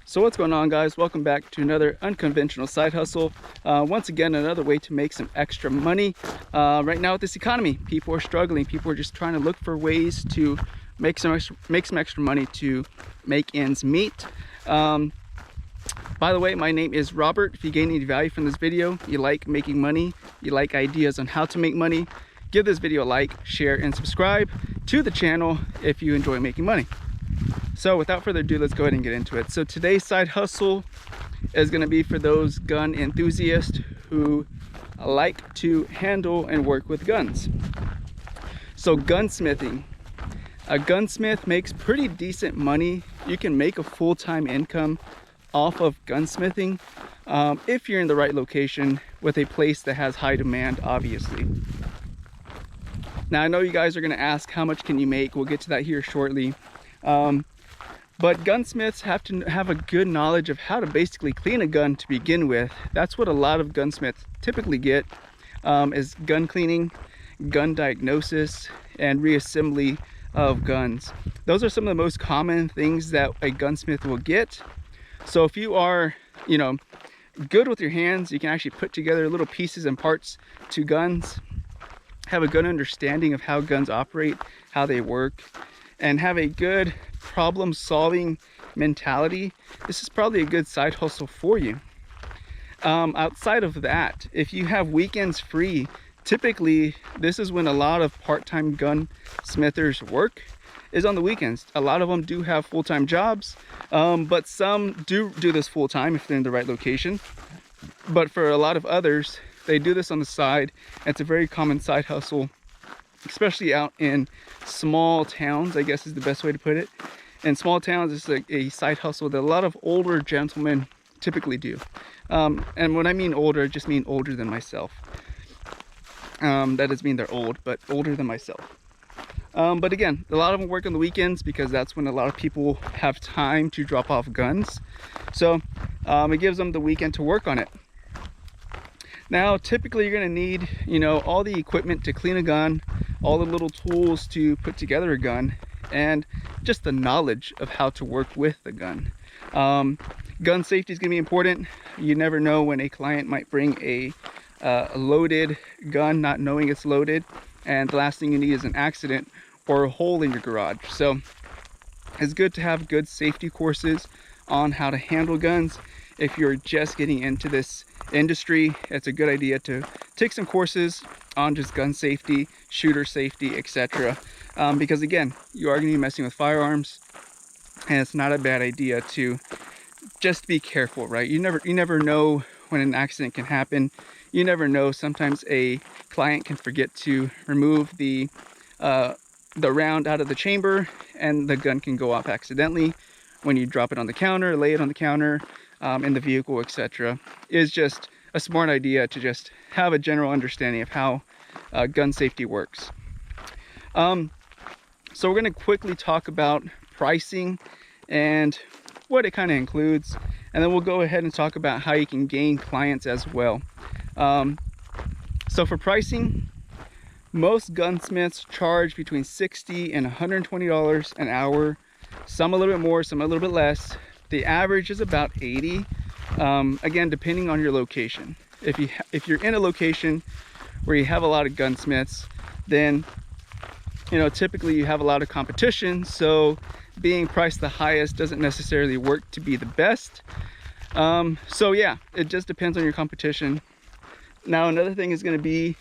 So what's going on, guys? Welcome back to another unconventional side hustle. Once again, another way to make some extra money. Right now with this economy, people are struggling. People are just trying to look for ways to make some extra money to make ends meet. By the way, my name is Robert. If you gain any value from this video, you like making money, you like ideas on how to make money, give this video a like, share, and subscribe to the channel if you enjoy making money. So without further ado, let's go ahead and get into it. So today's side hustle is going to be for those gun enthusiasts who like to handle and work with guns. So gunsmithing. A gunsmith makes pretty decent money. You can make a full-time income off of gunsmithing if you're in the right location with a place that has high demand, obviously. Now I know you guys are going to ask, how much can you make? We'll get to that here shortly. But gunsmiths have to have a good knowledge of how to basically clean a gun to begin with. That's what a lot of gunsmiths typically get, is gun cleaning, gun diagnosis, and reassembly of guns. Those are some of the most common things that a gunsmith will get. So if you are, good with your hands, you can actually put together little pieces and parts to guns, have a good understanding of how guns operate, how they work, and have a good problem-solving mentality, this is probably a good side hustle for you. Outside of that, if you have weekends free, typically this is when a lot of part-time gunsmithers work, is on the weekends. A lot of them do have full-time jobs, but some do this full-time if they're in the right location. But for a lot of others, they do this on the side. It's a very common side hustle, especially out in small towns, I guess is the best way to put it. In small towns, it's like a side hustle that a lot of older gentlemen typically do. And when I mean older, I just mean older than myself. That doesn't mean they're old, but older than myself. But again, a lot of them work on the weekends because that's when a lot of people have time to drop off guns. So it gives them the weekend to work on it. Now, typically you're going to need, all the equipment to clean a gun, all the little tools to put together a gun, and just the knowledge of how to work with the gun. Gun safety is going to be important. You never know when a client might bring a loaded gun, not knowing it's loaded, and the last thing you need is an accident or a hole in your garage. So it's good to have good safety courses on how to handle guns. If you're just getting into this industry, it's a good idea to take some courses on just gun safety, shooter safety, etc. Because again, you are going to be messing with firearms, and it's not a bad idea to just be careful, right? You never know when an accident can happen. You never know. Sometimes a client can forget to remove the round out of the chamber, and the gun can go off accidentally when you drop it on the counter, lay it on the counter, in the vehicle, etc. Is just a smart idea to just have a general understanding of how gun safety works. So we're going to quickly talk about pricing and what it kind of includes, and then we'll go ahead and talk about how you can gain clients as well. So for pricing, most gunsmiths charge between $60 and $120 an hour, some a little bit more, some a little bit less. The average is about $80, again, depending on your location. If you're in a location where you have a lot of gunsmiths, then typically you have a lot of competition, so being priced the highest doesn't necessarily work to be the best. So yeah, it just depends on your competition. Now another thing is going to be,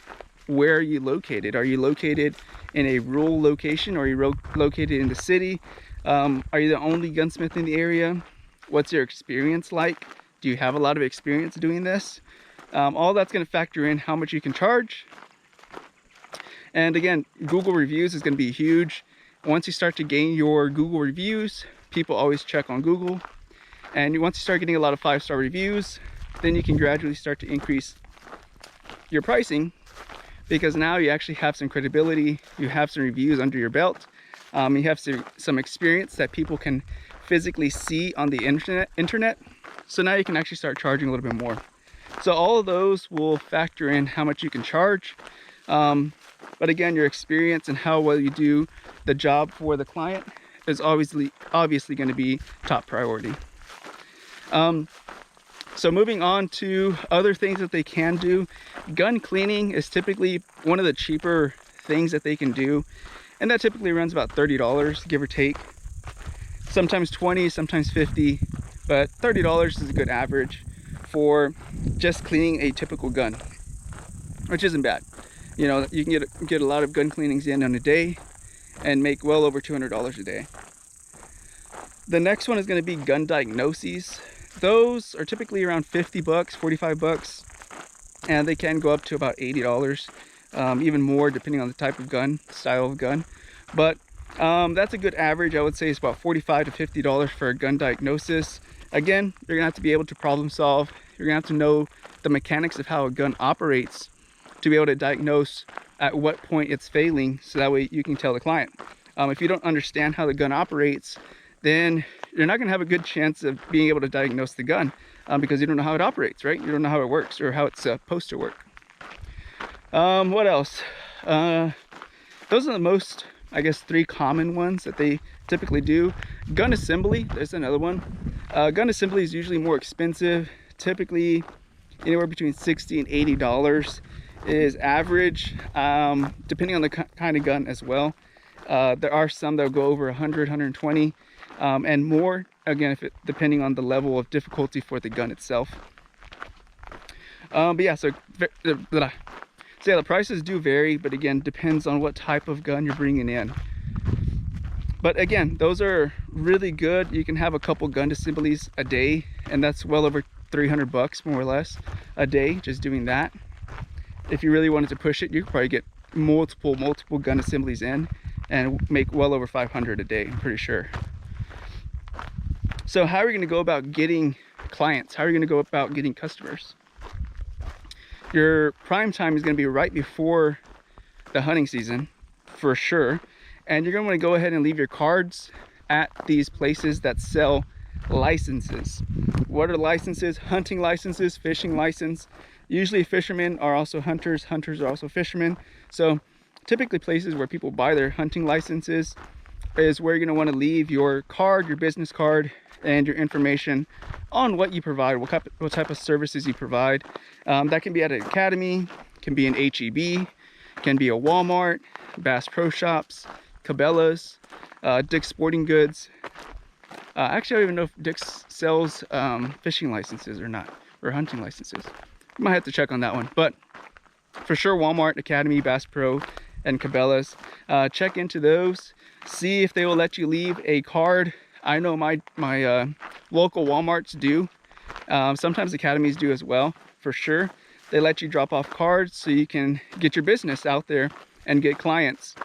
where are you located? Are you located in a rural location, or are you located in the city? Are you the only gunsmith in the area? What's your experience like? Do you have a lot of experience doing this? All that's going to factor in how much you can charge. And again, Google reviews is going to be huge. Once you start to gain your Google reviews, people always check on Google. And once you start getting a lot of 5-star reviews, then you can gradually start to increase your pricing, because now you actually have some credibility, you have some reviews under your belt, you have some experience that people can physically see on the internet. So now you can actually start charging a little bit more. So all of those will factor in how much you can charge. But again, your experience and how well you do the job for the client is obviously going to be top priority. So moving on to other things that they can do, gun cleaning is typically one of the cheaper things that they can do, and that typically runs about $30, give or take. Sometimes 20, sometimes 50, but $30 is a good average for just cleaning a typical gun, which isn't bad. You know, you can get a lot of gun cleanings in a day and make well over $200 a day. The next one is going to be gun diagnoses. Those are typically around 50 bucks, 45 bucks, and they can go up to about $80, even more depending on the type of gun, style of gun. But that's a good average. I would say it's about $45 to $50 for a gun diagnosis. Again, you're gonna have to be able to problem solve. You're gonna have to know the mechanics of how a gun operates to be able to diagnose at what point it's failing, so that way you can tell the client. If you don't understand how the gun operates, then you're not going to have a good chance of being able to diagnose the gun, because you don't know how it operates, right? You don't know how it works or how it's supposed to work. What else? Those are the most, I guess, 3 common ones that they typically do. Gun assembly, there's another one. Gun assembly is usually more expensive, typically anywhere between $60 and $80 is average, depending on the kind of gun as well. There are some that will go over 100, 120, and more, again, depending on the level of difficulty for the gun itself. But yeah, so yeah, the prices do vary, but again, depends on what type of gun you're bringing in. But again, those are really good. You can have a couple gun assemblies a day, and that's well over 300 bucks more or less a day just doing that. If you really wanted to push it, you could probably get multiple gun assemblies in and make well over 500 a day, I'm pretty sure. So how are you going to go about getting clients? How are you going to go about getting customers? Your prime time is going to be right before the hunting season, for sure. And you're going to want to go ahead and leave your cards at these places that sell licenses. What are licenses? Hunting licenses, fishing license. Usually fishermen are also hunters, hunters are also fishermen. So typically places where people buy their hunting licenses is where you're going to want to leave your card, your business card, and your information on what you provide, what type of services you provide. That can be at an academy, can be an HEB, can be a Walmart, Bass Pro Shops, Cabela's, Dick's Sporting Goods. Actually, I don't even know if Dick's sells fishing licenses or not, or hunting licenses. You might have to check on that one, but for sure Walmart, Academy, Bass Pro, and Cabela's. Check into those, see if they will let you leave a card. I know my local Walmarts do. Sometimes academies do as well, for sure. They let you drop off cards so you can get your business out there and get clients.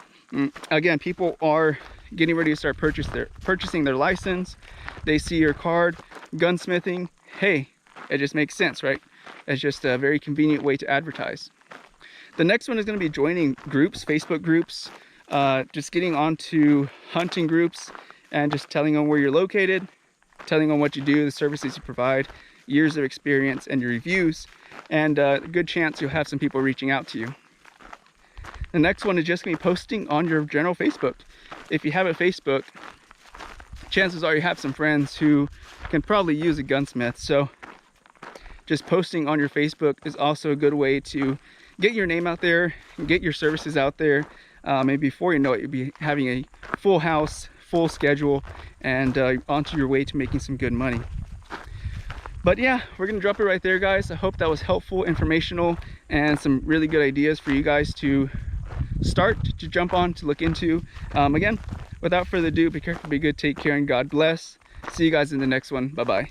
Again, people are getting ready to start purchasing their license. They see your card, gunsmithing. Hey, it just makes sense, right? It's just a very convenient way to advertise. The next one is going to be joining groups, Facebook groups, just getting onto hunting groups and just telling them where you're located, telling them what you do, the services you provide, years of experience, and your reviews. And a good chance you'll have some people reaching out to you. The next one is just going to be posting on your general Facebook. If you have a Facebook, chances are you have some friends who can probably use a gunsmith. So just posting on your Facebook is also a good way to get your name out there and get your services out there. Maybe before you know it, you'll be having a full house, full schedule, and onto your way to making some good money. But yeah, we're gonna drop it right there, guys. I hope that was helpful, informational, and some really good ideas for you guys to start, to jump on, to look into. Again, without further ado, be careful, be good, take care, and God bless. See you guys in the next one. Bye-bye.